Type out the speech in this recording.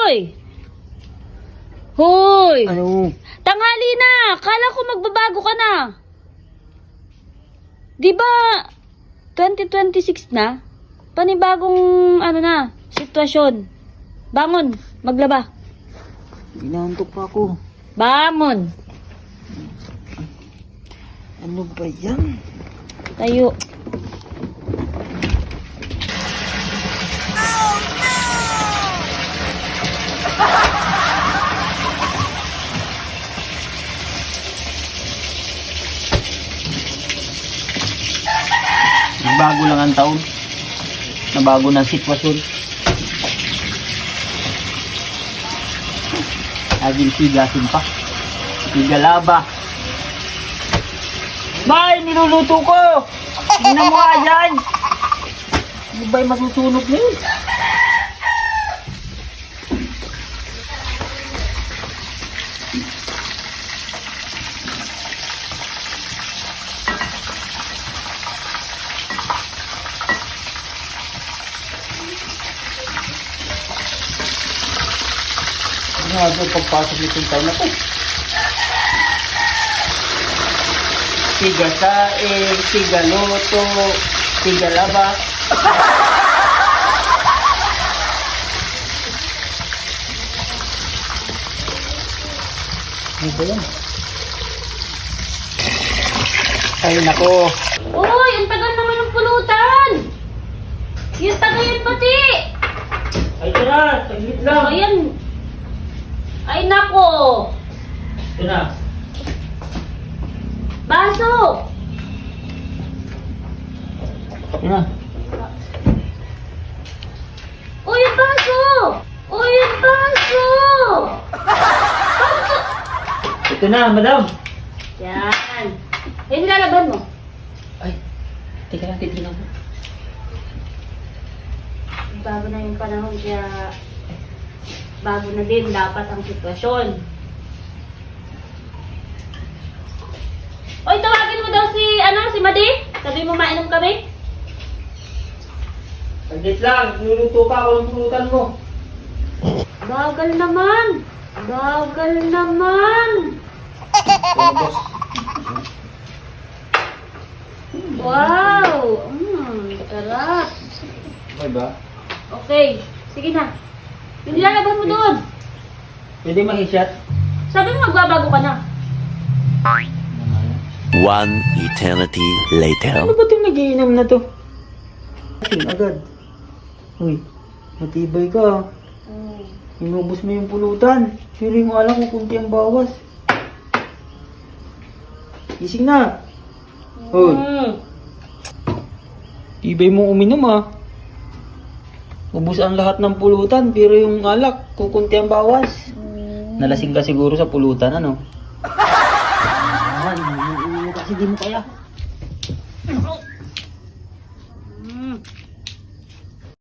Hoy! Hoy! Ano? Tanghali na! Kala ko magbabago ka na. Di ba 2026 na? Panibagong sitwasyon. Bangon, maglaba. Inaantok pa ako. Bangon. Ano ba yan? Tayo. Bago lang ang taon. Nabago na ang sitwasyon. Laging sigasin pa. Sigalaba. Bay, niluluto ko! Tingnan mo nga dyan! Ano ba'y masusunog na yun? Ano nga pagpasok nitong taon na to? Sigasaing, sigaloto, sigalaba. Ano ba yan? Ay nako. Uy, ang tagal naman ng pulutan. Yung tagal yung pati. Ay tara, saglit lang. Ayan. Ay nako. Ito na. Baso. Ito na. Uy, yung baso. Uy, yung baso. Ito na, madam. Yan. Ay, nilalaban mo. Ay, teka lang, titignan mo. Bago na yung panahon kaya bago na din dapat ang sitwasyon. Oy, tawagin mo daw si Madi. Sabi mo mainom kami. Saglit lang, niluluto pa ako ng pulutan mo. Bagal naman. Bagal naman. Ano, boss? Wow. Sarap. Okay ba? Okay. Sige na. Yung nilalaban mo doon. Pwede mahi-shot? Sabi mo magbabago ka na. One eternity later. Ano ba itong nagiinom na to? Ating agad. Uy, matibay ka. Inubos mo yung pulutan. Feeling mo alam kung kunti ang bawas. Gising na. Uy, tibay mo uminom ah. Ubus ang lahat ng pulutan pero yung alak kung kunti ang bawas. Nalasing ka siguro sa pulutan ano? Naman, kasi di mo kaya.